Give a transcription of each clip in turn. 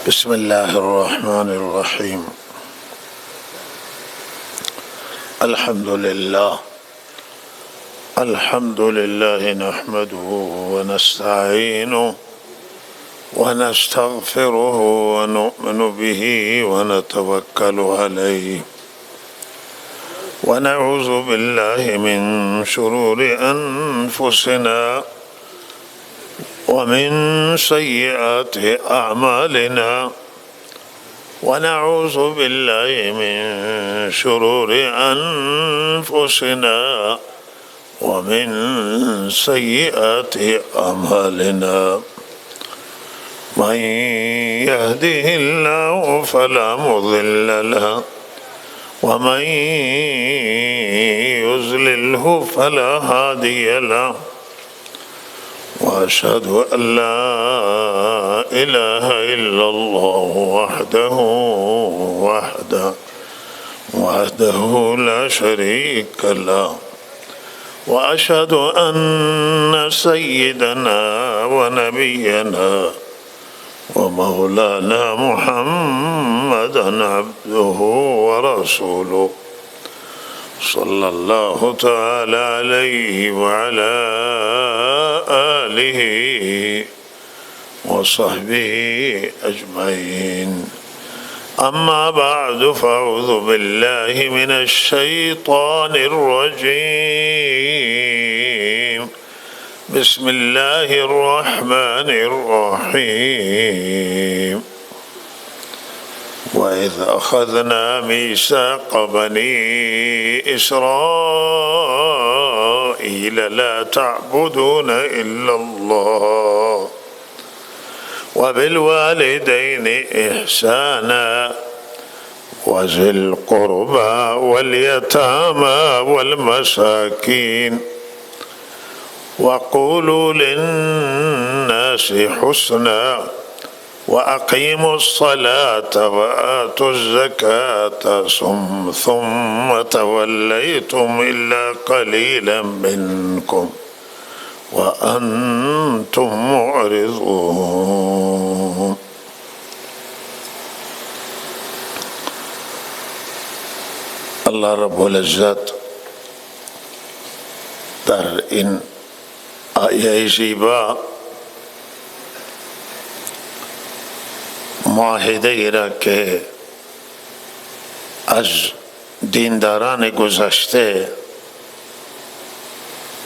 بسم الله الرحمن الرحيم. الحمد لله نحمده ونستعينه ونستغفره ونؤمن به ونتوكل عليه ونعوذ بالله من شرور أنفسنا ومن سيئات أعمالنا ونعوذ بالله من شرور أنفسنا ومن سيئات أعمالنا من يهده الله فلا مضل له ومن يضلله فلا هادي له وأشهد أن لا إله إلا الله وحده لا شريك له وأشهد أن سيدنا ونبينا ومولانا محمدا عبده ورسوله صلى الله تعالى عليه وعلى آله وصحبه أجمعين. أما بعد فأعوذ بالله من الشيطان الرجيم. بسم الله الرحمن الرحيم. وإذ أخذنا ميثاق بني إسرائيل لا تعبدون إلا الله وبالوالدين إحسانا وذي القربى واليتامى والمساكين وقولوا للناس حسنا وأقيموا الصلاة وآتوا الزكاة ثم توليتم إلا قليلا منكم وأنتم معرضون. الله رب العزت در این آیه زیبا معاهده ای را که از دینداران گذشته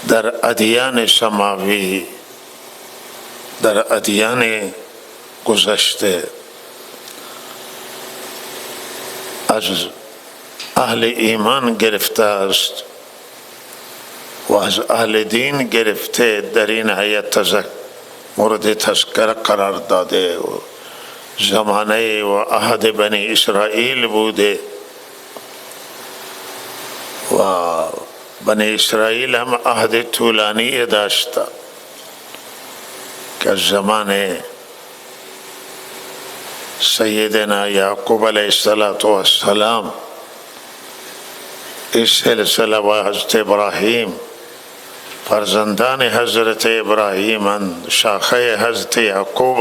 در ادیان سماوی، در ادیان گذشته از اهل ایمان گرفته است و از اهل دین گرفته در این آیت مورد تذکره قرار داده و زمانه و عهد بنی اسرائیل بوده و بنی اسرائیل هم عهد طولانی داشته که زمان سیدنا یعقوب علیه السلام اس سلسله و حضرت ابراهیم فرزندان حضرت ابراهیم شاخه حضرت یعقوب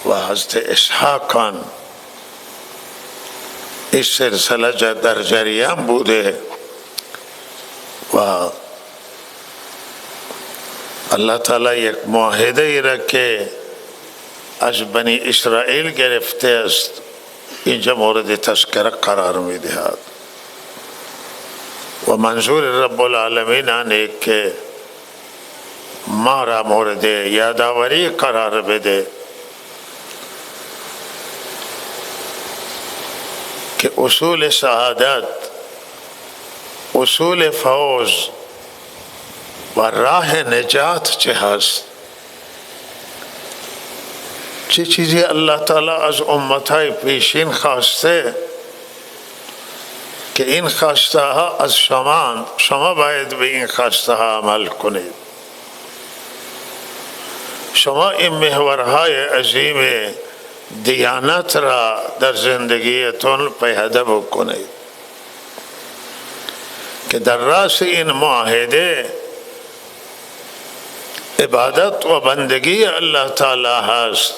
و حضرت اسحاق اس سلسله در جریان بوده و الله تعالی یک معاهده ای را که از بنی اسرائیل گرفته است اینجا مورد تذکره قرار می دهد و منظور رب العالمین آنه که ما را مورد یادآوری قرار بده که اصول سعادت، اصول فوز و راه نجات چه هست، چه چیزی الله تعالی از امتهای پیشین خواسته که این خواسته ها از شما باید به این خواسته ها عمل کنید. شما این محورهای عظیم دیانت را در زندگیتون پیاده بکنید که در راس این معاهده عبادت و بندگی الله تعالی هست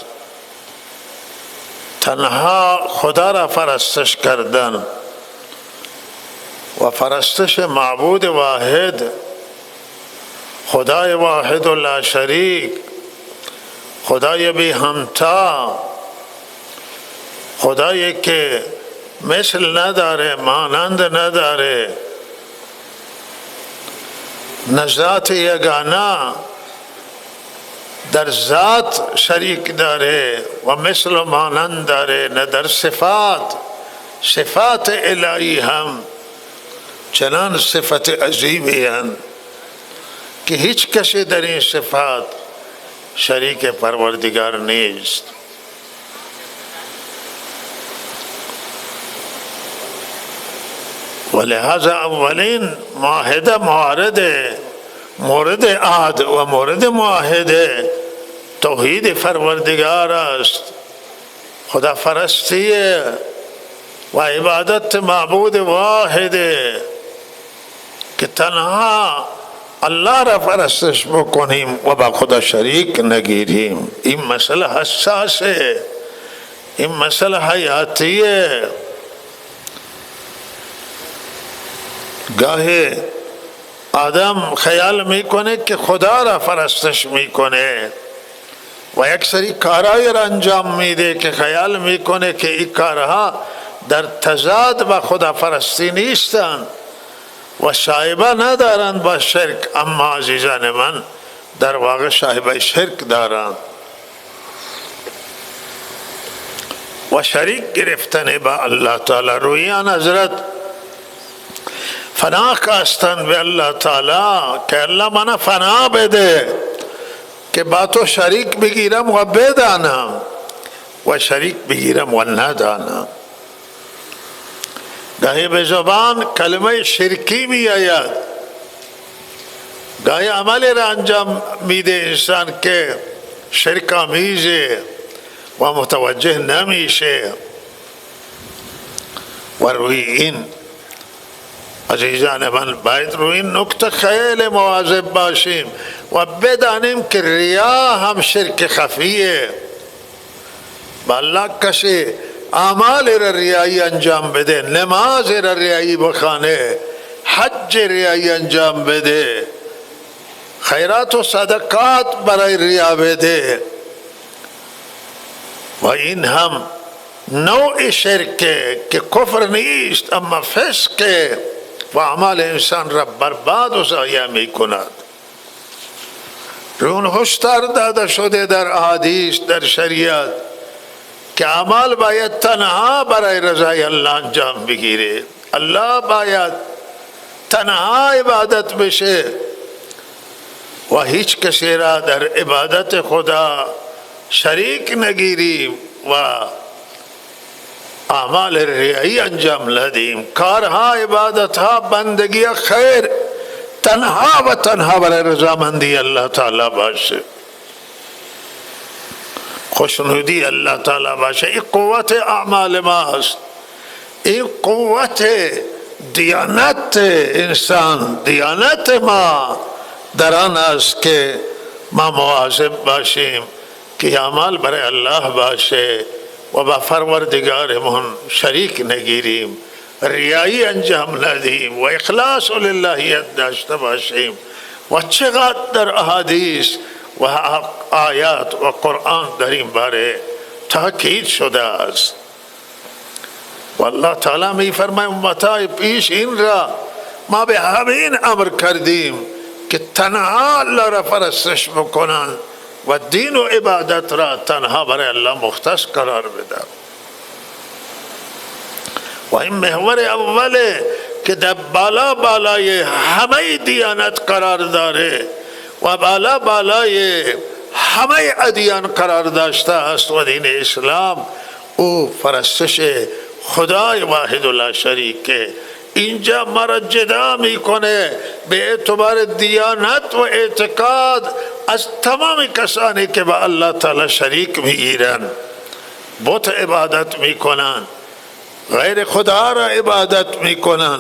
تنها خدا را پرستش کردن و پرستش معبود واحد، خدای واحد و لا شریک، خدای بی همتا، خدایی که مثل نداره، مانند نداره، نزات یگانه، در ذات شریک داره و مثل و مانند داره، نه در صفات الهی هم چنان صفت عظیمی هستند که هیچ کسی در این صفات شریک پروردگار نیست. ولهذا اولین معاهده مورد عهد و مورد معاهده توحید پروردگار است، خدا پرستی و عبادت معبود واحد که تنها الله را پرستش بکنیم و با خدا شریک نگیریم. این مسئله حساسه، این مسئله حیاتیه. گاهی آدم خیال میکنه که خدا را پرستش میکنه و یک سری کارهای را انجام میده که خیال میکنه که این کارها در تضاد با خدا پرستی نیستند و شایبه ندارند با شرک، اما عزیزان من در واقع شایبه شرک دارند و شریک گرفتن با الله تعالی. رویان حضرت فنا کاستن به الله تعالی که الله من فنا بده که با تو شریک بگیرم و بدانم و شریک بگیرم و ندانم. گاهی به زبان کلمه شرکی می آید، گاهی عملی را انجام میده انسان که شرک آمیزه و متوجه نمیشه. و روی این عزیزان من باید روی این نکته خیلی مواظب باشیم و بدانیم که ریا هم شرک خفیه. با الله کسی اعمال را ریایی انجام بده، نماز را ریایی بخانه، حج ریایی انجام بده، خیرات و صدقات برای ریا بده، و این هم نوع شرکه که کفر نیست اما فسقه و اعمال انسان را برباد و ضایع می کند. رون هشدار داده شده در احادیث، در شریعت که اعمال باید تنها برای رضای الله انجام بگیره. الله باید تنها عبادت بشه و هیچ کسی را در عبادت خدا شریک نگیریم و اعمال ریایی انجام ندیم. کارها، عبادتها، بندگی خیر تنها و تنها برای رضامندی الله تعالی باشه، خوشنودی الله تعالی باشه. این قوت اعمال ماست، این قوت دیانت انسان، دیانت ما در آن است که ما مواظب باشیم که اعمال برای الله باشه و با پروردگارمون شریک نگیریم، ریایی انجام ندیم و اخلاص للهیت داشته باشیم. و چقدر در احادیث و آیات و قرآن در این باره تاکید شده است. و الله تعالی می فرماید امتای پیش این را ما به همین امر کردیم که تنها الله را پرستش بکنند و دین و عبادت را تنها برای الله مختص قرار بدن. و این محور اوله که در بالای همه دیانت قرار داره و بالای همه ادیان قرار داشته است و دین اسلام او پرستش خدای واحد و لا شریک. اینجا مرا جدا میکنه به اعتبار دیانت و اعتقاد از تمام کسانی که با الله تعالی شریک میگیرن، بت عبادت میکنن، غیر خدا را عبادت میکنن،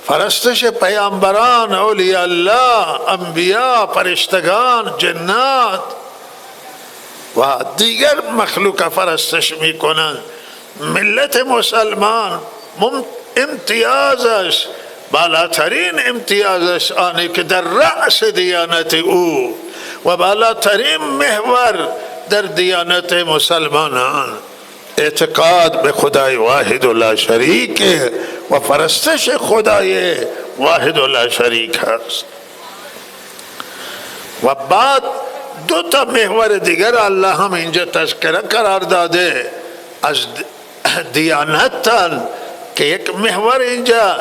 پرستش پیامبران، اولیاء الله، انبیاء، فرشتگان، جنات و دیگر مخلوق پرستش میکنن ملت مسلمان امتیازش، بالاترین امتیازش آنه که در رأس دیانت او و بالاترین محور در دیانت مسلمانان اعتقاد به خدای واحد و لا شریک و پرستش خدای واحد و لا شریک هست. و بعد دو تا محور دیگر الله هم اینجا تذکره قرار داده از دیانتن، که یک محور اینجا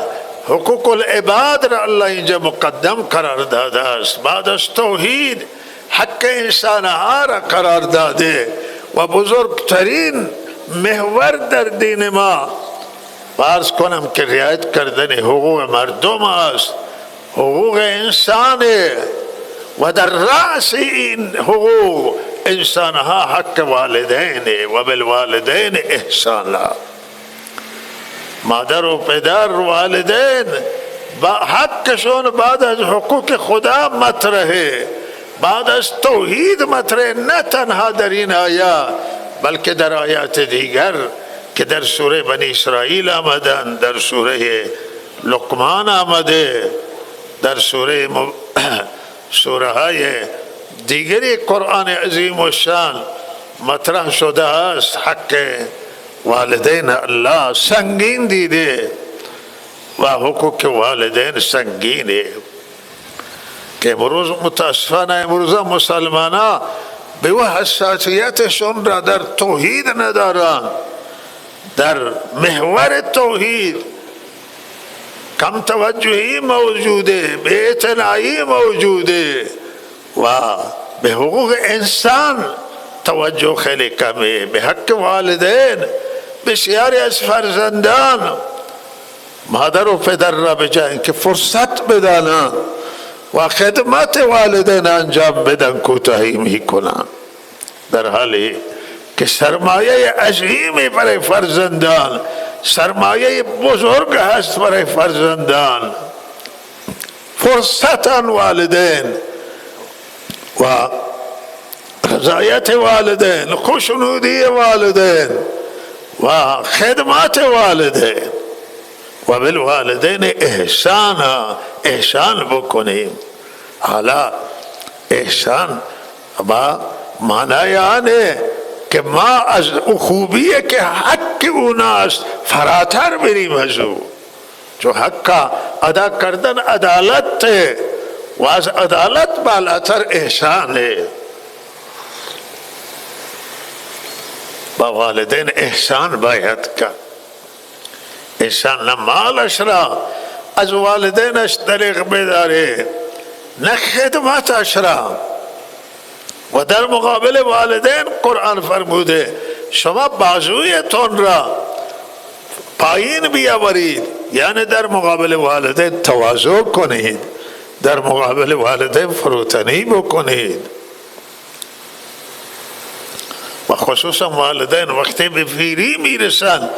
حقوق العباد را الله اینجا مقدم قرار داده است، بعد از توحید حق انسان ها را قرار داده و بزرگترین محور در دین ما فرض کنم که رعایت کردن حقوق مردم است، حقوق انسان، و در رأس این حقوق انسان ها حق والدین و بالوالدین احسانا. مادر و پدر والدین با حقشون بعد از حقوق خدا مطرحه، بعد از توحید مطرح، نه تنها در این آیه بلکه در آیات دیگر که در سوره بنی اسرائیل آمدن، در سوره لقمان آمده، در سوره های دیگری قرآن عظیم و شان مطرح شده است. حق والدین الله سنگین دیده و حقوق والدین سنگینه که امروز متاسفانه امروز مسلمان ها به و حساسیتشون را در توحید ندارن، در محور توحید کم توجهی موجوده، به اعتنایی موجوده و به حقوق انسان توجه خیلی کمه. به حق والدین بسیاری از فرزندان مادر و پدر را بجای که فرصت بدانند و خدمت والدین انجام بدن کوتاهی میکنند، در حالی که سرمایه عظیمی برای فرزندان، سرمایه بزرگ هست برای فرزندان، فرصت والدین و رضایت والدین، خوشنودی والدین و خدمت والدین و بالوالدین احسان بکنیم. حالا احسان با معنی آنه که ما از خوبیه که حق اوناست فراتر بریم از او، چون حق ادا کردن عدالت و از عدالت بالاتر احسانه. با والدین احسان باید کرد. انسان نه مالش را از والدینش دریغ بداره، نه خدمتش را. و در مقابل والدین قرآن فرموده شما بازویتون را پایین بیاورید، یعنی در مقابل والدین تواضع کنید، در مقابل والدین فروتنی بکنید. و خصوصا والدین وقتی به پیری میرسن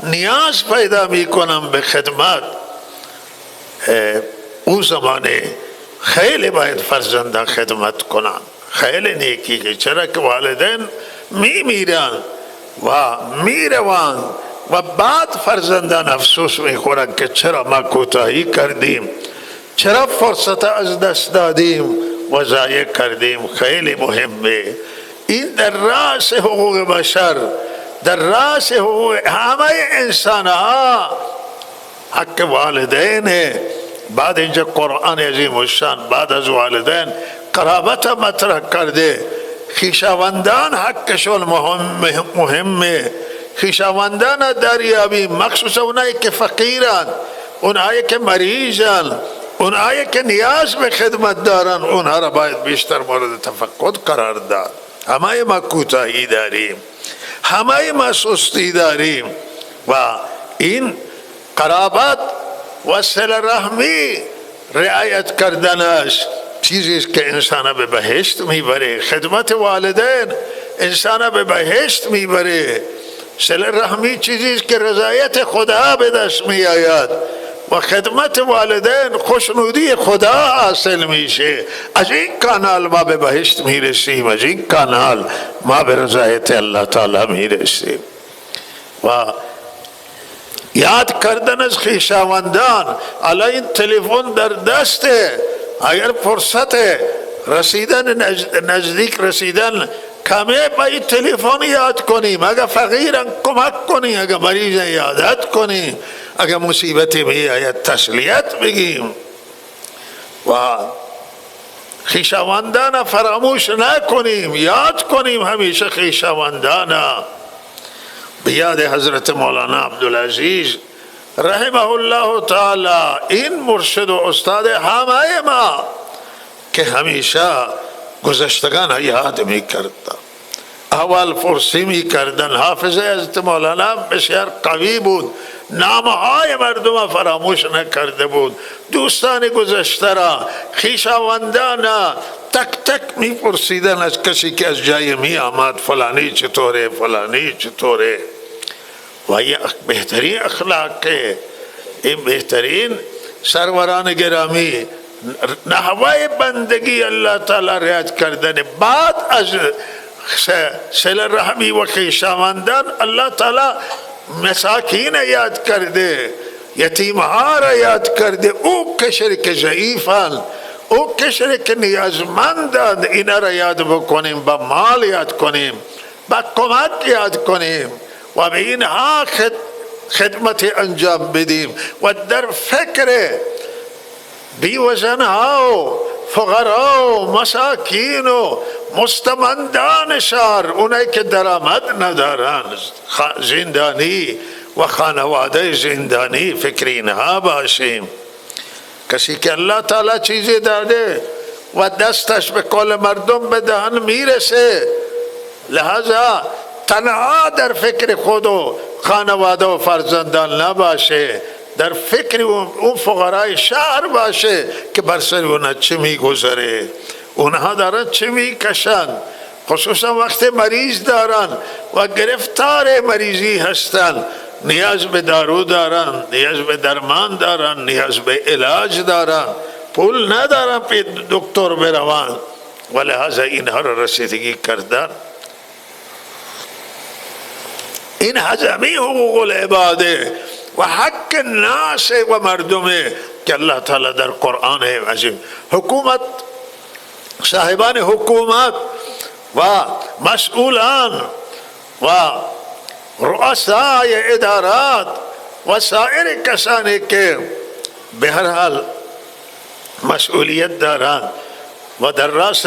نیاز پیدا میکنن به خدمت، اون زمانه خیلی باید فرزندان خدمت کنن. خیلی نیکی که چرا که والدین میمیرن و میروان و بعد فرزندان افسوس میخورن که چرا ما کوتاهی کردیم، چرا فرصت از دست دادیم و ضایع کردیم. خیلی مهمه. این در رأس حقوق بشر، در رأس حقوق همه انسان ها حق والدین. بعد اینجا قرآن عظیم الشان بعد از والدین قرابت مطرح کرده. خویشاوندان حقشون مهمه. خویشاوندان دریابی، مخصوصا اونایی که فقیرن، اونایی که مریضن، اونایی که نیاز به خدمت دارن، اونها را باید بیشتر مورد تفقد قرار داد. همه ما کوتاهی داریم، همه ما سستی داریم و این قرابت و صله رحمی رعایت کردنش چیزی است که انسان به بهشت میبره. خدمت والدین انسان به بهشت میبره. صله رحمی چیزی است که رضایت خدا به دست میآید و خدمت والدین خوشنودی خدا حاصل میشه. از این کانال ما به بهشت میرسیم، از این کانال ما به رضایت الله تعالی میرسیم. و یاد کردن از خویشاوندان. الان این تلفن در دسته، اگر فرصت رسیدن نزدیک رسیدن کمه با این تلفن یاد کنیم، اگر فقیرن کمک کنیم، اگر مریض یادت کنیم، اگر مصیبتی می آید تسلیت بگیم و خویشاوندان فراموش نکنیم، یاد کنیم همیشه خویشاوندان. بیاد حضرت مولانا عبدالعزیز رحمه الله تعالی، این مرشد و استاد همه ما که همیشه گذشتگان یاد می کردن، احوال پرسی می کردن. حافظه حضرت مولانا بسیار قوی بود، نامهای مردم فراموش نکرده بود. دوستان گذشته را، خویشاوندان تک تک می پرسیدن از کسی که از جای می آمد، فلانی چطوره، فلانی چطوره. و یہ بہترین اخلاق ہے، این بہترین سروران گرامی نحوه بندگی اللہ تعالی رعایت کردن. بعد از صلہ رحمی و خویشاوندان اللہ تعالی مساکین یاد کرده، یتیمها را یاد کرده، او کشر که ضعیفان، او کشر که نیازمندند، اینا را یاد بکنیم، با مال یاد کنیم، با کمک یاد کنیم و به اینها خدمت انجام بدیم و در فکر بیوزنها و فقرا و مساکین و مستمندان شهر، اونایی که درآمد ندارند، زندانی و خانواده زندانی، فکر اینها باشیم. کسی که اللہ تعالی چیزی داده و دستش به کل مردم به دهن میرسه، لہذا تنها در فکر خود و خانواده و فرزندان نباشه، در فکر اون فقرای شهر باشه که بر سر اونها چه میگذره، اونها دارن چه میکشن، خصوصا وقت مریض دارن و گرفتار مریضی هستن، نیاز به دارو دارن، نیاز به درمان دارن، نیاز به علاج دارن، پول ندارن پی دکتر بروان و لحاظا اینها را رسیدگی کردن. این هزمی حقوق العباده و حق الناس و مردمه که اللہ تعالی در قرآن عظیم حکومت، صاحبان حکومت و مسئولان و رؤسای ادارات و سایر کسانی که به هر حال مسئولیت دارند و در راس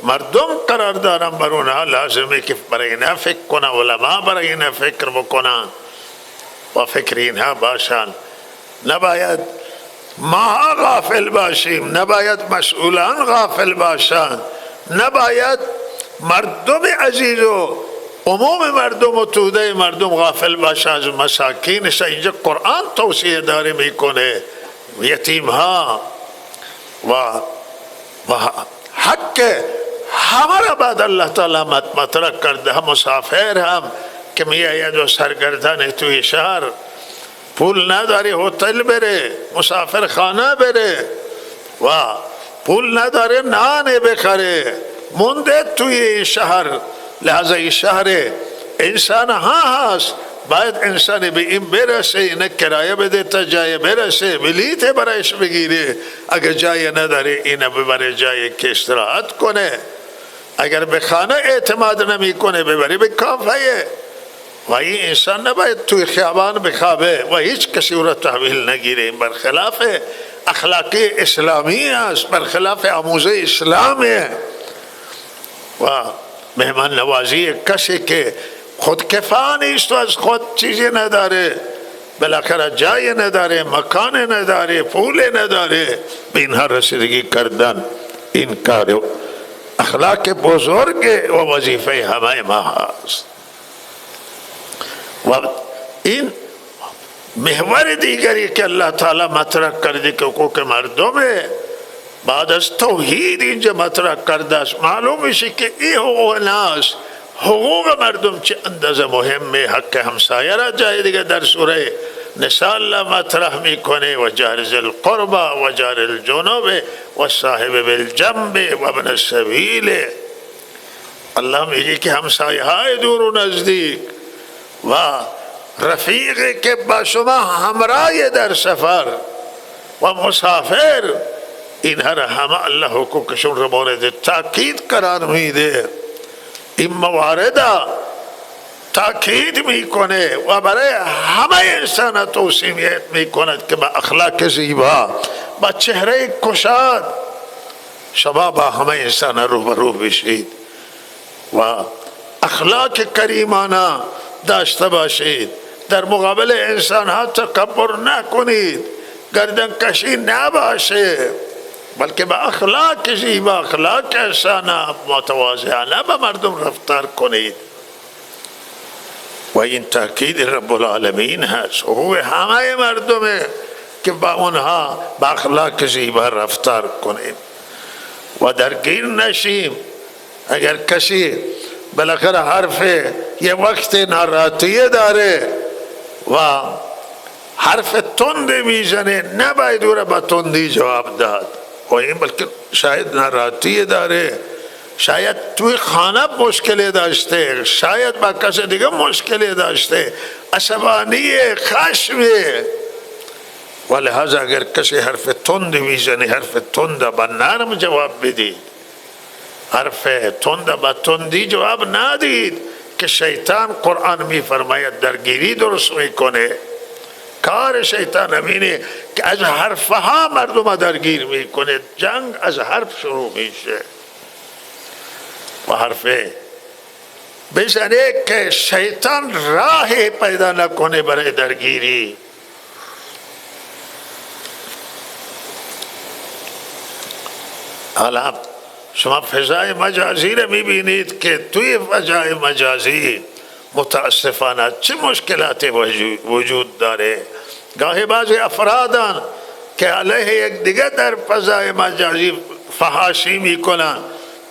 مردم قرار دارن، بر اونها لازمه که برای اینها فکر کنن، علما برای اینها فکر بکنن و فکر اینها باشن. نباید ما غافل باشیم، نباید مسئولان غافل باشن، نباید مردم عزیز و عموم مردم و توده مردم غافل باشن از مساکینش. اینجا قرآن توصیه داره میکنه یتیم ها و حق همه را بعد اللہ تعالی مطرح کرده. هم مسافر هم که می آید و سرگردن توی شهر، پول نداری هتل بره، مسافر خانه بره و پول نداره نان بخره، مونده توی شهر. لحظه این شهر انسان ها هست، باید انسان به این برسه، اینه کرایه بده تا جای برسه، بلیت برایش بگیره، اگر جای نداره اینه ببره جای که استراحت کنه، اگر به خانه اعتماد نمی کنه ببری به کافه. و این انسان نباید توی خیابان بخوابه و هیچ کسی او را تحویل نگیره. این برخلاف اخلاق اسلامی است، برخلاف آموزه اسلامه. و مهمان نوازی کسی که خود کفا نیست و از خود چیزی نداره، بالاخره جای نداره، مکان نداره، پول نداره، به اینها رسیدگی کردن این کار اخلاق بزرگ و وظیفه همه ما هست. و این محور دیگری که اللہ تعالی مطرح کرده که حقوق مردمه، بعد از توحید اینجا مطرح کرده است. معلوم میشه که این حقوق ناس، حقوق مردم چه اندازه مهمه. حق همسایه را جای دیگه در سوره نساء الله مطرح میکنه، و جار ذی القربى و جار الجنوب و صاحب بالجنب و ابن السبیل. الله میگه که همسایه های دور و نزدیک و رفیقی که با شما همراه در سفر و مسافر، اینها را همه الله حقوقشون را مورد تاکید قرار میده. این موارد تاکید میکنه و برای همه انسان توصیه میکند که با اخلاق زیبا، با چهره کشاد شما با همه انسان روبرو بشید و اخلاق کریمانه داشته باشید. در مقابل انسان ها تکبر نکنید، گردن کشی نباشه، بلکه با اخلاق زیبا، اخلاق احسانه، متواضعانه با مردم رفتار کنید. و این تاکید رب العالمین هست، حقوق همه مردمه که با اونها با اخلاق زیبا رفتار کنیم و درگیر نشیم. اگر کسی بالاخره حرف یه وقت ناراحتی داره و حرف تند میزنه، نباید او را با تندی جواب داد. و این بلکه شاید ناراحتی داره، شاید توی خانه مشکلی داشته، شاید با کس دیگه مشکلی داشته، عصبانی، خشمه، و لحاظا اگر کسی حرف تند میزنه، حرف تند با نرم جواب بدید، حرف تند با تندی جواب ندید که شیطان قرآن میفرماید درگیری درست میکنه. کار شیطان همینه که از حرفها مردم درگیر میکنه، جنگ از حرف شروع میشه و حرف بزنه که شیطان راه پیدا نکنه برای درگیری. حالا شما فضای مجازی رو میبینید که توی فضای مجازی متاسفانه چه مشکلات وجود داره. گاهی بعضی افرادان که علیه یک دیگه در فضای مجازی فحاشی میکنن،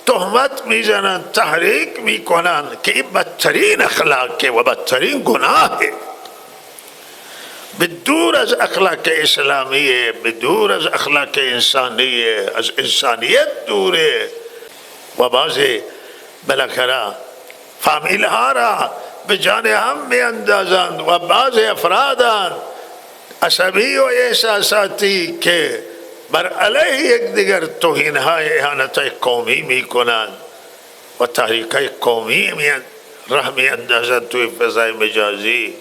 تهمت میزنن، تحریک میکنن که این بدترین اخلاقه و بدترین گناهه، بدور از اخلاق اسلامیه، بدور از اخلاق انسانیه، از انسانیت دوره. و بعضی بالاخره فامیل ها را به جان هم می اندازند و بعضی افرادان عصبی و احساساتی که بر علیه یک دیگر توهین های اهانت قومی می کنند و تحریک های قومی راه می اندازند توی فضای مجازی.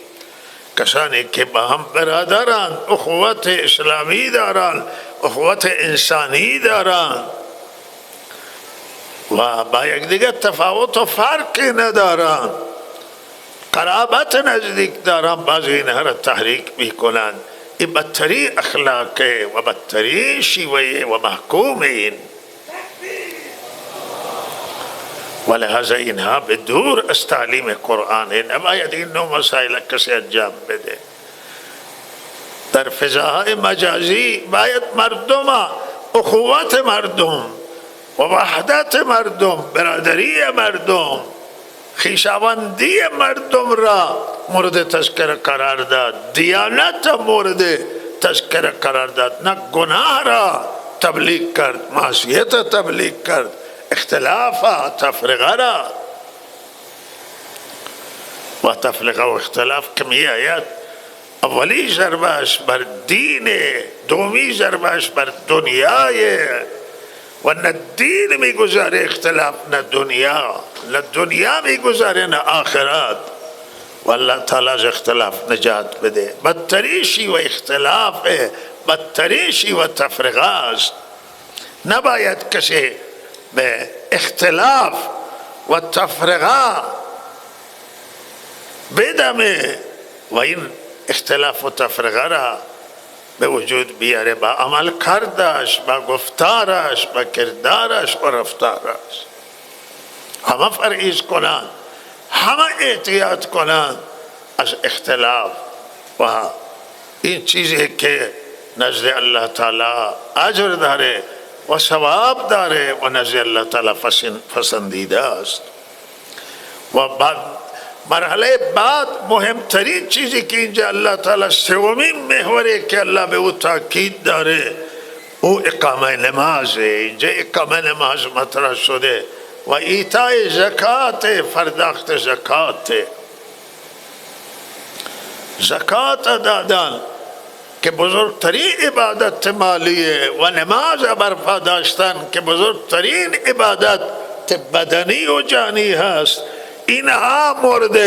کسانی که با هم برادرند، اخوت اسلامی دارند، اخوت انسانی دارند و با یک دیگه تفاوت و فرقی ندارند، قرابت نزدیک دارند، بعضی اینها را تحریک میکنند. این بدترین اخلاقه و بدترین شیوه و محکوم این، و لحاظا اینها به دور از تعلیم قرآن نباید این نوع مسائل کسی انجام بده. در فضاهای مجازی باید مردم، اخوت مردم و وحدت مردم، برادری مردم، خویشاوندی مردم را مورد تذکر قرار داد، دیانت مورد تذکر قرار داد، نه گناه را تبلیغ کرد، معصیت تبلیغ کرد، اختلاف تفرقه را. و تفرقه و اختلاف کمی آیت اولی ضربش بر دین، دومی ضربش بر دنیای، و نه دین میگذاره اختلاف، نه دنیا، نه دنیا میگذاره نه آخرت. و الله تعالی از اختلاف نجات بده. بدترین شیوه اختلاف، بدترین شیوه تفرقه است. نباید کسی به اختلاف و تفرقه بدمه و این اختلاف و تفرقه را به وجود بیاره با عمل کردش، با گفتارش، با کردارش و رفتارش. همه فرعیز کنند، همه احتیاط کنند از اختلاف و این چیزی که نزد الله تعالی اجر داره و ثواب داره و نزد الله تعالی پسندیده است. و بعد مرحله بعد مهمترین چیزی که اینجا الله تعالی سومین محوری که الله به او تاکید داره او اقامه نمازه. اینجا اقامه نماز مطرح شده و ایتای زکات، پرداخت زکات. زکات دادن که بزرگترین عبادت مالیه و نماز برپا داشتن که بزرگترین عبادت بدنی و جانی هست، اینها مورد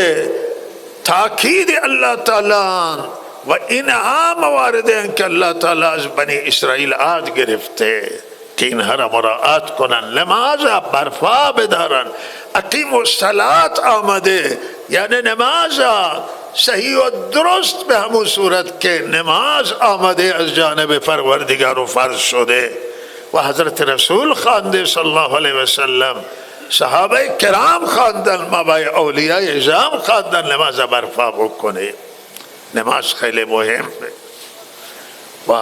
تاکید الله تعالی و اینها موارد ہیں که اللہ تعالی از بنی اسرائیل عهد گرفته که اینها را مراعات کنن، نماز برپا بدارن. اقیم الصلاة آمده یعنی نماز صحیح و درست به همون صورت که نماز آمده از جانب پروردگار و فرض شده و حضرت رسول خوانده صلی الله علیه وسلم، صحابه کرام خواندن، مابای اولیاء اعظام خواندن نماز برپا بکنه. نماز خیلی مهمه و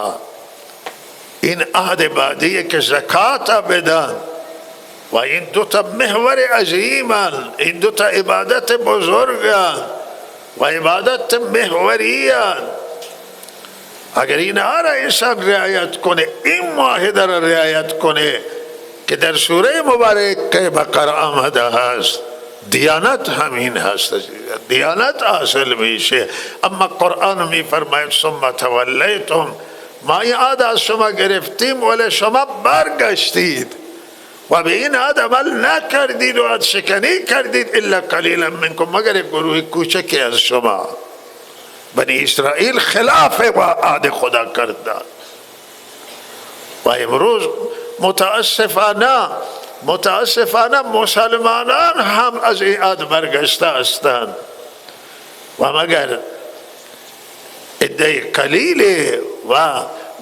این عهد بعدیه که زکات بدن و این دوتا محور عظیمن، این دوتا عبادت بزرگن و عبادت محوریان. اگر اینها را انسان رعایت کنه، این معاهده را رعایت کنه که در سوره مبارکه بقره آمده هست، دیانت همین هست، دیانت حاصل میشه. اما قرآن می فرماید ثم تولیتم، ما این عهد از شما گرفتیم ولی شما برگشتید و به این عهد عمل نکردید و عهد شکنی کردید، الا قلیلا منکم، مگر یک گروه کوچکی از شما. بنی اسرائیل خلاف عهد خدا کردند و امروز متاسفانه مسلمانان هم از این عهد برگشته هستند و مگر عده قلیل و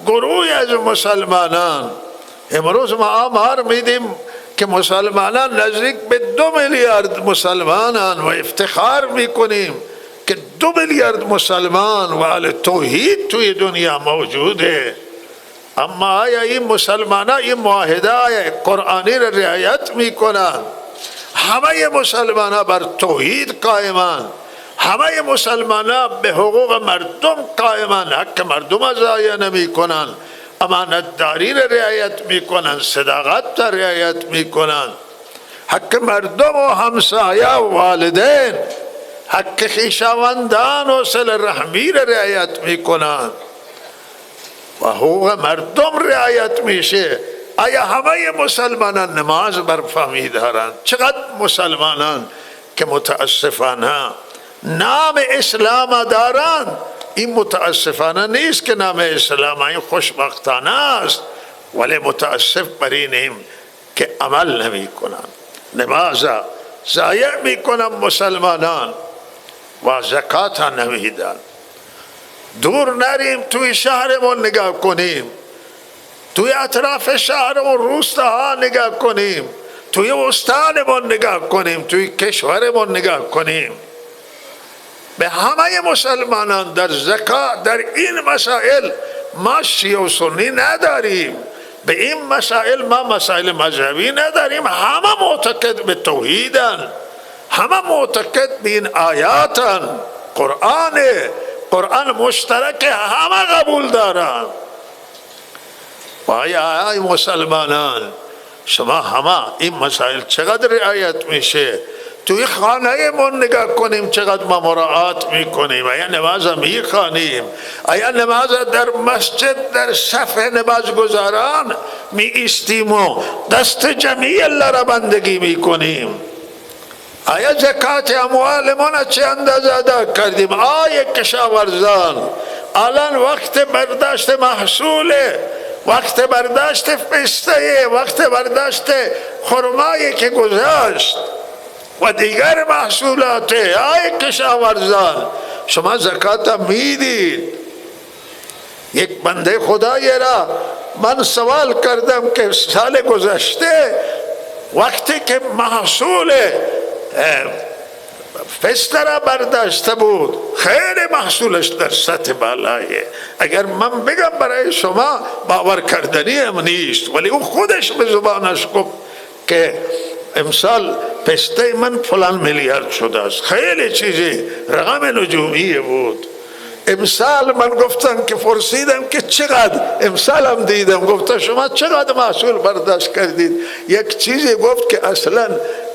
گروهی از مسلمانان. امروز ما آمار میدیم که مسلمانان نزدیک به 2 میلیارد مسلمانان و افتخار میکنیم که 2 میلیارد مسلمان و اهل توحید توی دنیا موجوده. اما آیا این مسلمانان این معاهده قرآنی را رعایت میکنن؟ همه مسلمانان بر توحید قائمان، همه مسلمانان به حقوق مردم قائمان، حق مردم را ضایع نمیکنن، امانتداری را رعایت میکنن، صداقت را رعایت میکنن، حق مردم و همسایه و والدین، حق خویشاوندان و صله رحمی را رعایت میکنن و حقوق مردم رعایت میشه. آیا همه مسلمانان نماز برپا می‌دارند؟ چقدر مسلمانان که متاسفانه نام اسلام دارند. این متاسفانه نیست که نام اسلام، این خوشبختانه است، ولی متاسف بر اینیم که عمل نمی کنند، نماز ضایع می کنند مسلمانان و زکات نمیدن. دور نریم، توی شهرمون نگاه کنیم، توی اطراف شهرمون روستاها نگاه کنیم، توی استانمون نگاه کنیم، توی کشورمون نگاه کنیم، به همه مسلمانان در زکات، در این مسائل ما شیعه و سنی نداریم، به این مسائل ما مسائل مذهبی نداریم، همه معتقد به توحیدن، همه معتقد به این آیاتن، قرآن مشترک همه قبول دارن. آیا مسلمانان شما همه این مسائل چقدر رعایت میشه؟ توی خانه من نگاه کنیم چقدر ما مراعات میکنیم، آیا نماز میخوانیم، آیا نماز در مسجد در صف نمازگزاران می ایستیم و دست جمعی الله را بندگی میکنیم، آیا زکات اموال من چه اندازه ادا کردیم؟ آیا کشاورزان الان وقت برداشت محصوله، وقت برداشت پسته، وقت برداشت خرمایی که گذاشت و دیگر محصولات، آیا کشاورزان شما زکات میدید؟ یک بنده خدایی را من سوال کردم که سال گذشته وقتی که محصول پسته را برداشته بود، خیلی محصولش در سطح بالایه، اگر من بگم برای شما باور کردنی هم نیست، ولی او خودش به زبانش گفت که امسال پسته من فلان میلیارد شده است. خیلی چیزی رقم نجومی بود. امسال من گفتم که پرسیدم که چقدر، امسال هم دیدم گفتم شما چقدر محصول برداشت کردید؟ یک چیزی گفت که اصلا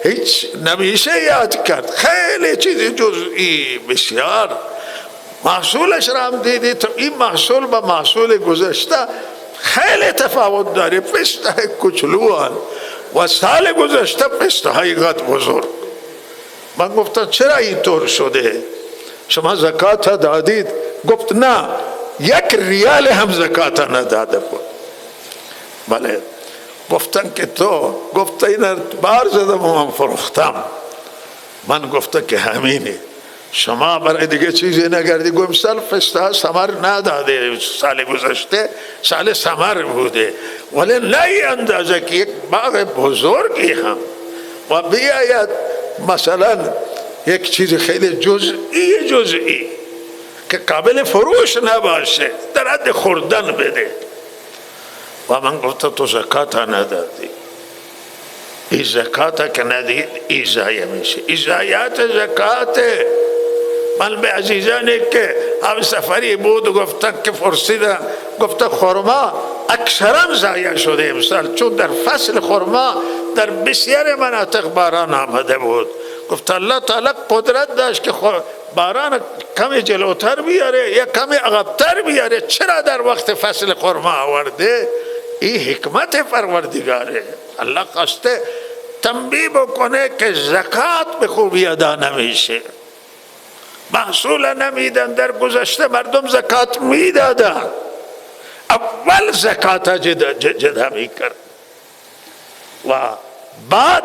هیچ نمیشه یاد کرد، خیلی چیزی جزئی بسیار. محصولش را هم دیدی تو، این محصول با محصول گذشته خیلی تفاوت داره. پسته های کوچلو و سال گذشته پسته های قد بزرگ. من گفتم چرا اینطور شده؟ شما زکات دادید؟ گفت نه، 1 ریال هم زکات نداده بود. بله. گفتن که تو؟ گفت این بار زدم و من فروختم. من گفتم که همینه، شما برای دیگه چیزی نگردی. گفت سال پسته ثمر نداده، سال گذشته سال ثمر بوده، ولی نه اندازه که یک باغ بزرگی هم و بیاید مثلا یک چیز خیلی جزئی که قابل فروش نباشه در حد خوردن بده. و من گفتم تو زکات ندادی. این زکات که ندید این ضایع میشه. این ضایعات زکات. من به عزیزانی که هم سفری بود گفتن که فرسیدن، گفتن خرما اکثرا ضایع شده امسال، چون در فصل خرما در بسیار مناطق باران آمده بود. گفت الله تعالی قدرت داشت که باران کمی جلوتر بیاره یا کمی عقبتر بیاره. چرا در وقت فصل خرما آورده؟ این حکمت پروردگاره. الله قصده تنبیه بکنه که زکات به خوبی ادا نمیشه. محصول نمیدن. در گذشته مردم زکات میدادن، اول زکات جدا میکرد و بعد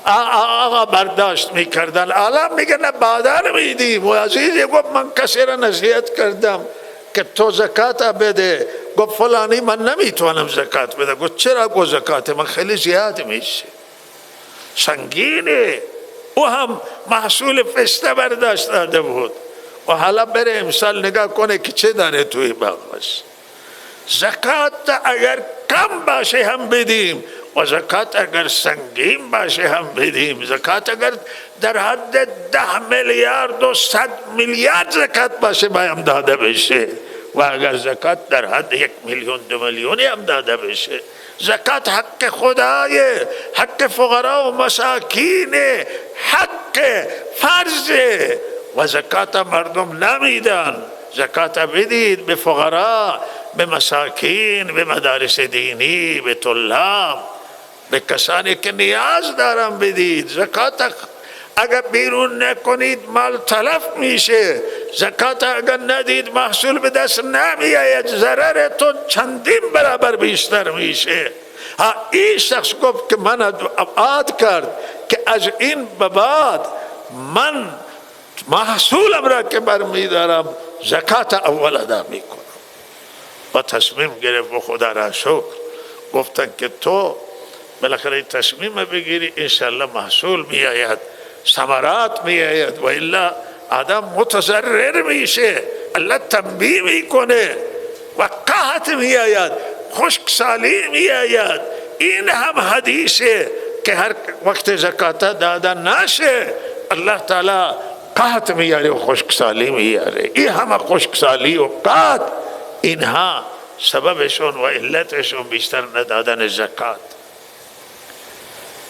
آقا برداشت میکردن. الان میگه نه بعدا میدیم. و عزیزی گفت من کسی را نصیحت کردم که تو زکات بده. گفت فلانی من نمیتونم زکات بده. گفت چرا؟ گفت زکات من خیلی زیاد میشه، سنگینه. او هم محصول پسته برداشت داده بود و حالا بره امسال نگاه کنه که چه داره توی باغش. زکات اگر کم باشه هم بدیم و زکات اگر سنگین باشه هم بدیم. زکات اگر در حد 10 میلیارد و 100 میلیارد زکات باشه باید داده بشه و اگر زکات در حد 1 میلیون 2 میلیونی هم داده بشه. زکات حق خدای، حق فقرا و مساکین، حق فرض و زکات مردم نمیدن. زکات بدید به فقرا، به مساکین، به مدارس دینی، به طلاب، به کسانی که نیاز دارن بدید. زکات اگر بیرون نکنید مال تلف میشه. زکات اگر ندید محصول به دست نمیآید، ضررتون چندین برابر بیشتر میشه. این شخص گفت که من عاد کرد که از این به بعد من محصولم را که برمیدارم زکات اول ادا میکنم. و تصمیم گرفت و خدا را شکر. گفتن که تو بالاخره تصمیم بگیری انشالله محصول میآید، ثمرات میآید، و الا آدم متضرر میشه. الله تنبیه میکنه و قحط میآید، خشکسالی میآید. این هم حدیثه که هر وقت زکات دادن نشه الله تعالی قحط میاره و خشکسالی میاره. این همه خشکسالی و قحط اینها سببشون و علتشون بیشتر ندادن زکات.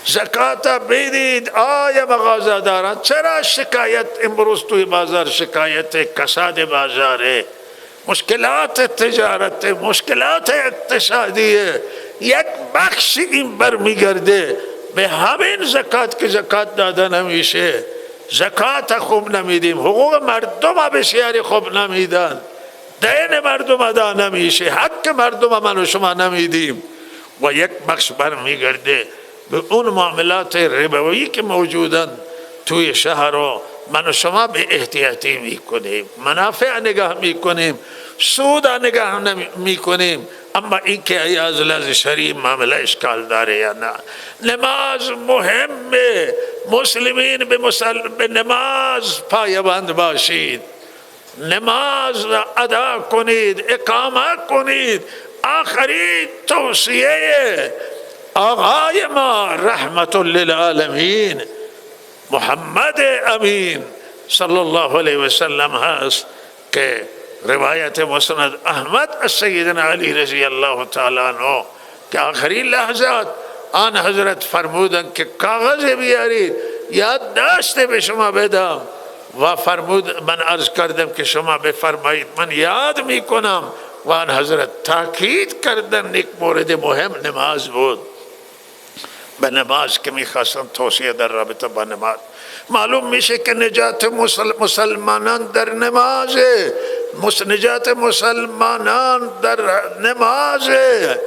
زکات بدید. آیا مغازه دارن چرا شکایت امروز توی بازار؟ شکایت کساد بازاره، مشکلات تجارت، مشکلات اقتصادیه. یک بخش این برمیگرده به همین زکات که زکات داده نمیشه. زکات خوب نمیدیم، حقوق مردم بسیاری خوب نمیدن، دین مردم ادا نمیشه، حق مردم من و شما نمیدیم. و یک بخش برمیگرده به اون معاملات ربویی که موجودن توی شهر و من و شما به احتیاطی میکنیم، منافع نگاه میکنیم، سود نگاه میکنیم. اما این که ای از لحاظ شرعی معامله اشکال داره یا نه. نماز مهمه، مسلمین به نماز پایبند باشید، نماز ادا کنید، اقامه کنید. آخری توصیه آقای ما رحمت للعالمین محمد امین صلی الله علیه و سلم هست که روایت مسند احمد از سیدنا علی رضی الله تعالی عنه که آخری لحظات آن حضرت فرمودن که کاغذ بیارید یاد داشته به شما بدم و فرمود من عرض کردم که شما بفرمایید. من یاد میکنم و آن حضرت تاکید کردن یک مورد مهم نماز بود. به نماز که میخواستم توصیه در رابطه با نماز. معلوم میشه که نجات مسلمانان در نمازه، نجات مسلمانان در نمازه.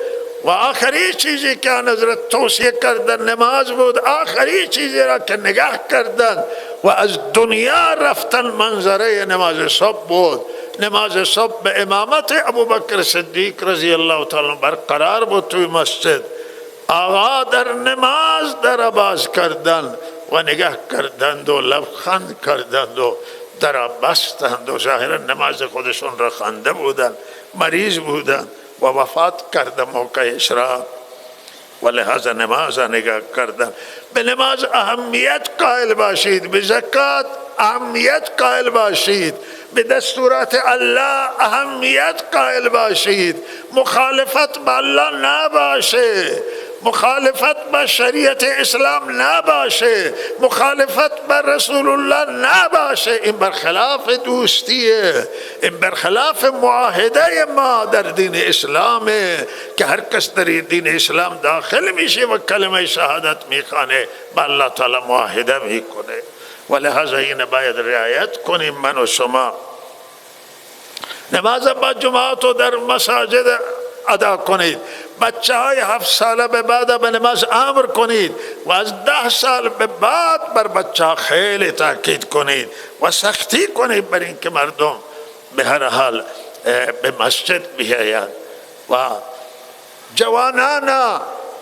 و آخری چیزی که آن حضرت توصیه کردن نماز بود، آخری چیزی را که نگاه کردن و از دنیا رفتن منظره نماز صبح بود. نماز صبح به امامت ابوبکر صدیق رضی الله تعالی برقرار بود توی مسجد. آقا در نماز در باز کردند و نگاه کردند و لبخند کردند و در بستند و ظاهرا نماز خودشون را خوانده بودند، مریض بودند و وفات کردن موقع اشراق و لحاظ نماز نگاه کردن. به نماز اهمیت قائل باشید، به زکات اهمیت قائل باشید، به دستورات الله اهمیت قائل باشید. مخالفت با الله نباشه، مخالفت با شریعت اسلام نباشه، مخالفت با رسول الله نباشه. این برخلاف دوستیه، این برخلاف معاهده ما در دین اسلامه که هر کس در دین اسلام داخل میشه و کلمه شهادت میخوانه با الله تعالی معاهده میکنه و لحاظا این باید رعایت کنیم. من و شما نماز با جماعت در مساجد ادا کنید. بچه های 7 ساله به بعد به نماز امر کنید و از 10 سال به بعد بر بچه ها خیلی تاکید کنید و سختی کنید بر این که مردم به هر حال به مسجد بیایند. و جوانان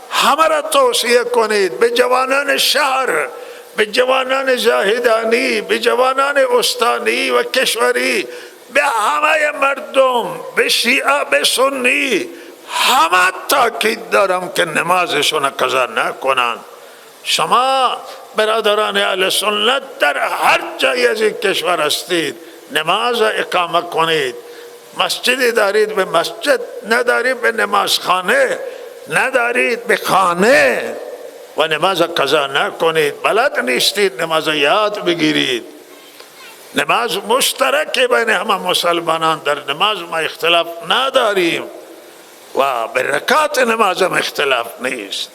همه را توصیه کنید، به جوانان شهر، به جوانان زاهدانی، به جوانان استانی و کشوری، به همه مردم، به شیعه به سنی، همه تاکید دارم که نمازشون قضا نکنند. شما برادران اهل سنت در هر جای از این کشور هستید نماز اقامه کنید. مسجدی دارید به مسجد، ندارید به نمازخانه، ندارید به خانه و نماز قضا نکنید. بلد نیستید نماز یاد بگیرید. نماز مشترک بین همه مسلمانان، در نماز ما اختلاف نداریم و به رکعت نماز هم اختلاف نیست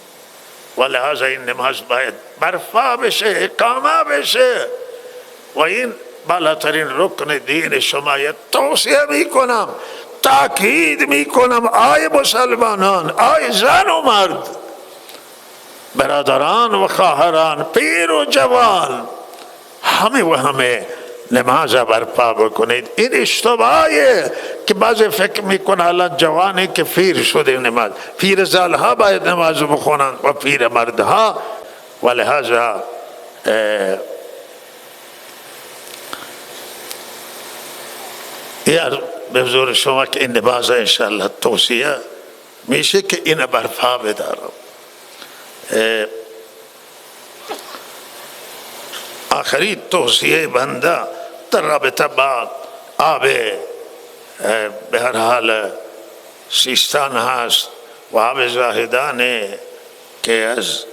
و لحاظا این نماز باید برپا بشه، اقامه بشه و این بالاترین رکن دین شما. توصیه میکنم، تاکید میکنم، آی مسلمانان، آی زن و مرد، برادران و خواهران، پیر و جوان، همه و همه نماز برپا بکنید. این اشتباهیه که بعضی فکر میکنه الان جوانی که پیر شده نماز، پیر زالها باید نماز بخونند و پیر مردها. و لحاظا یار به حضور شما که این نماز انشاءالله توصیه میشه که این برپا بدارم. آخری توصیه بنده در رابطه با آب به هر حال سیستان هست و آب زاهدانه که از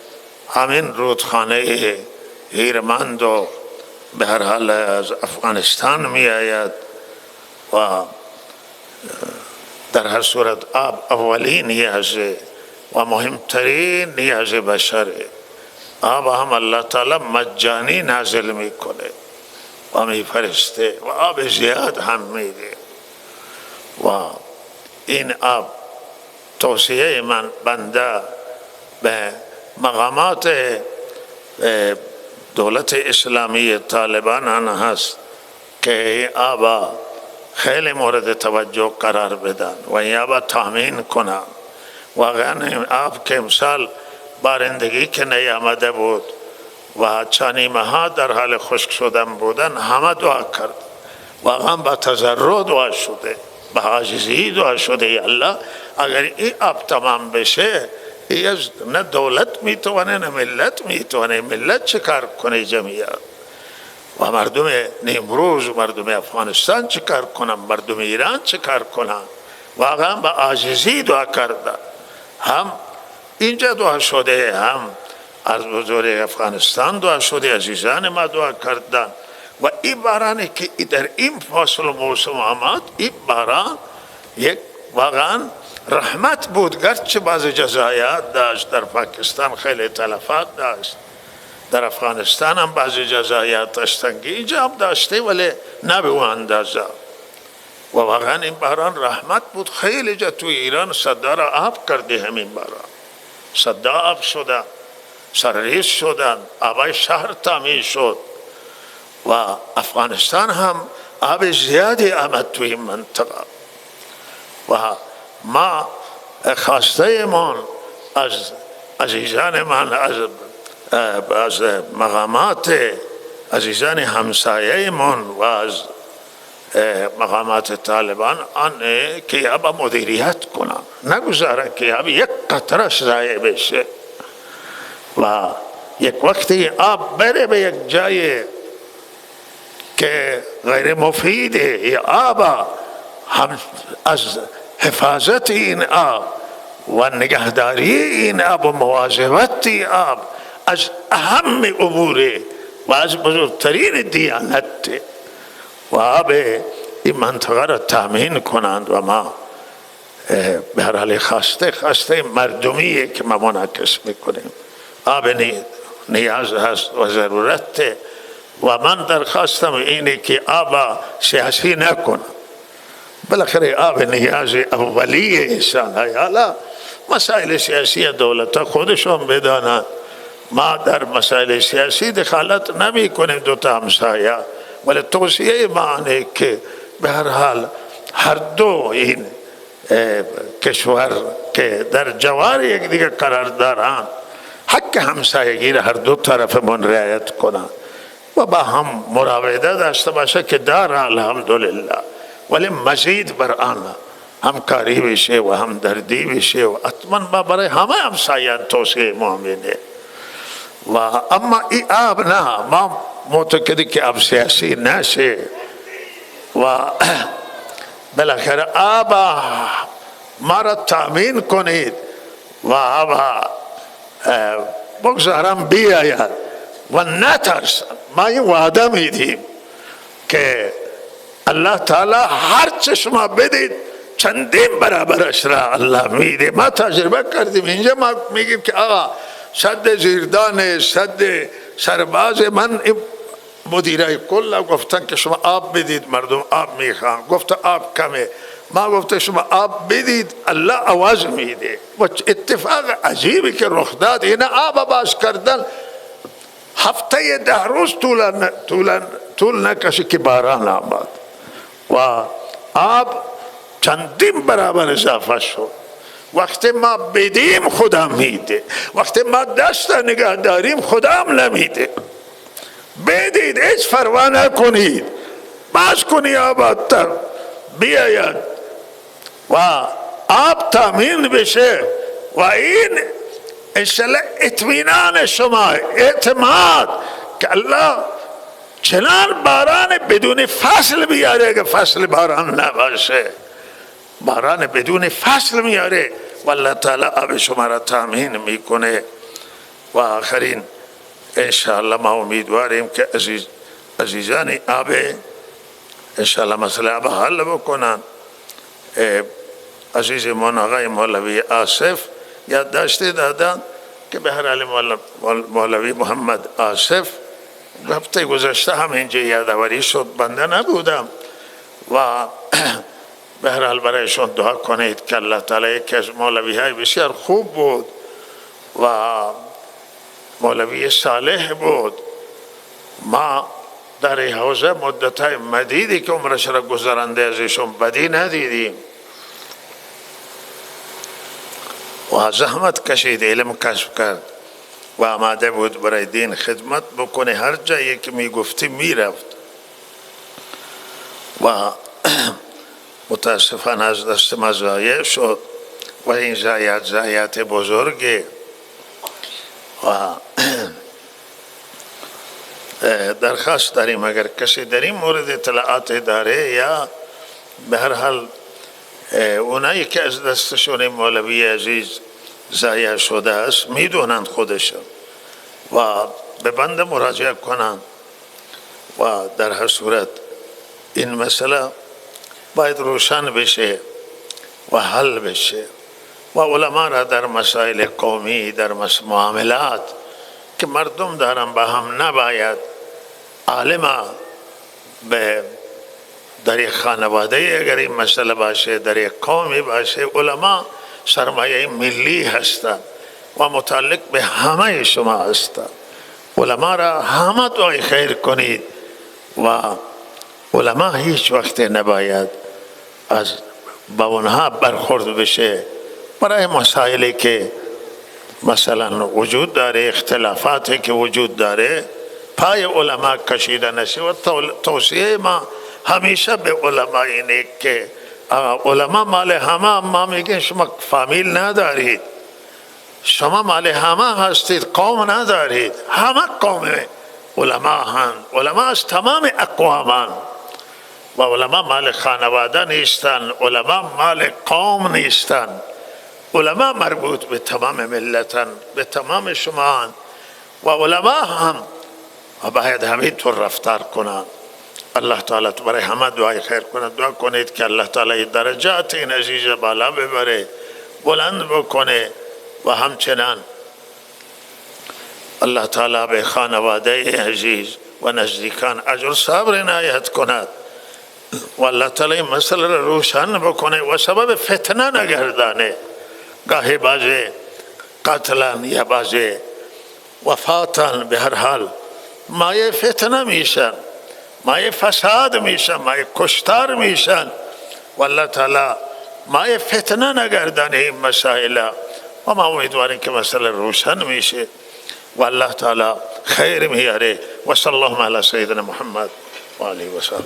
همین رودخانه هیرمند و به هر حال از افغانستان می آید و در هر صورت آب اولین نیاز و مهمترین نیاز بشره. آب هم الله تعالی مجانی نازل میکنه و میفرسته و آب زیاد هم میده و این آب توصیه من بنده به مقامات دولت اسلامی طالبان هست که این آب خیلی مورد توجه قرار بدن و این آب تامین کنن. واقعا این آب که امسال بارندگی که نیامده بود و چانیمه ها در حال خشک شدن بودن، همه دعا کرد، واقعا با تضرع دعا شده، با عاجزی دعا شده. ای الله اگر این آب تمام بشه، نه دولت میتونه نه ملت میتونه. ملت چه کار کنه جمعیت و مردم نیمروز و مردم افغانستان چه کار کنن، مردم ایران چه کار کنن؟ واقعا با عاجزی دعا کردن. هم اینجا دعا شده، هم از بزرگ افغانستان دعا شده، عزیزان ما دعا کردن و این بارانی که در این فصل موسم آمد، این باران یک واقعا رحمت بود، گرچه بعض جزایات داشت، در پاکستان خیلی تلفات داشت، در افغانستان هم بعضی جزایات داشتن، اینجا هم داشته ولی نه به اون اندازه. و واقعا این باران رحمت بود. خیلی جا توی ایران صدا را آب کرده، همین باران صدا آب شدن، سرریز شدن، آبای شهر تعمیر شد. و افغانستان هم آب زیادی آمد توی این منطقه. و ما خواسته من از عزیزان من، از مقامات عزیزان همسایه من و از مقامات طالبان آنه که آب مدیریت کنن، نگذارن که آب یک قطرش ضایع بشه و یک وقتی آب بره به یک جای که غیر مفیده. یا آب هم از حفاظت این آب و نگهداری این آب و مواظبت آب از اهم امور و از بزرگترین دیانت و آب این منطقه را تامین کنند. و ما به هر حال خواسته مردمیه که ما منعکس میکنیم. آب نیاز هست و ضرورت، و من درخواستم اینه که آب سیاسی نکنه. بالاخره آب نیاز اولیه انسان های. حالا مسائل سیاسی دولت خودشون بدانند، ما در مسائل سیاسی دخالت نمی کنیم دو تا همسایه، ولی توصیه ما اینه که به هر حال هر دو این کشور که در جوار یک دیگه قرار دارند حق همسایگی را هر دو طرف من رعایت کنند و با هم مراوده داشته باشه که داره الحمدلله، ولی مزید بر آن همکاری بشه و همدردی بشه و حتما برای همه همسایان توصیه مؤمنه. و اما این آب نه، ما معتقدی که آب سیاسی نشه و بالاخره آب ما را تامین کنید و آب بگذارم بیاید و نترسن. ما این وعده میدیم که الله تعالی هر چه شما بدید چندین برابرش را الله میده. ما تجربه کردیم اینجا، ما میگیم که آقا صد زیردان، صد سرباز من مدیره کل گفتن که شما آب بدید، مردم آب میخوان، گفت آب کمه، ما گفت شما آب بدید، الله آواز میده. و اتفاق عجیبی که رخ داد، این آب باز کردن هفته 10 روز طول نکشه که باران آمد و آب چندین برابر اضافه شد. وقتی ما بدیم خدا میده، وقتی ما دست نگه داریم خدا هم نمیده. بدید، هیچ فروا نکنید، باز کنی آبادتر بیاید و آب تامین بشه و این انشالله اطمینان شما، اعتماد که الله چنان باران بدون فصل بیاره که فصل باران نباشه، باران بدون فصل میاره و الله تعالی آب شما را تامین میکنه. و آخرین انشاءالله ما امیدواریم که عزیزان آب انشاءالله مسئله آب حل بکنن. عزیز من آقای مولوی آصف یادداشت دادن که به هر حال مولوی محمد آصف هفته گذشته هم اینجا یادآوری شد، بنده نبودم و به هر حال برایشون دعا کنید که الله تعالی یکی از مولوی های بسیار خوب بود و مولوی صالح بود. ما در این حوزه مدت های مدیدی که عمرش را گذرانده ازشون بدی ندیدیم و زحمت کشید، علم کسب کرد و آماده بود برای دین خدمت بکنه. هر جایی که می گفتی می رفت و متاسفانه از دست ما ضایع شد و این ضایعات بزرگه و درخواست داریم اگر کسی در این مورد اطلاعات داره یا به هر حال اونایی که از دستشون مولوی عزیز ضایع شده است میدونند خودشون و به بنده مراجعه کنند و در هر صورت این مسئله باید روشن بشه و حل بشه و علما را در مسائل قومی، در معاملات که مردم دارن با هم نباید عالم به در یک خانواده اگر این مسئله باشه، در یک قومی باشه، علما سرمایه ملی هستند و متعلق به همه شما هستند. علما را همه دعای خیر کنید و علما هیچ وقت نباید از با اونها برخورد بشه برای مسائلی که مثلا وجود داره، اختلافاتی که وجود داره پای علما کشیده نشه. و توصیه ما همیشه به علما اینه که علما مال همه، ما میگیم شما فامیل ندارید، شما مال همه هستید، قوم ندارید، همه قوم علما هستند، علما از تمام اقوامان و علما مال خانواده نیستن، علما مال قوم نیستن، علما مربوط به تمام ملتن، به تمام شما هستند و علما هم باید همینطور رفتار کنند. الله تعالی برای همه دعای خیر کند. دعا کنید که الله تعالی درجات این عزیز بالا ببره، بلند بکنه و همچنان الله تعالی به خانواده عزیز و نزدیکان اجر صبر عنایت کند و الله تعالی مسئله را روشن بکنه و سبب فتنه نگردانه. گاهی بعضی قتلن یا بعضی وفاتن، به هر حال مایه فتنه میشن، مایه فساد میشن، مایه کشتار میشن و الله تعالی مایه فتنه نگردانه این مسائل و ما امیدواریم که مسئله روشن میشه و الله تعالی خیر میاره. و صلی الله علی سیدنا محمد و آله و صحبه.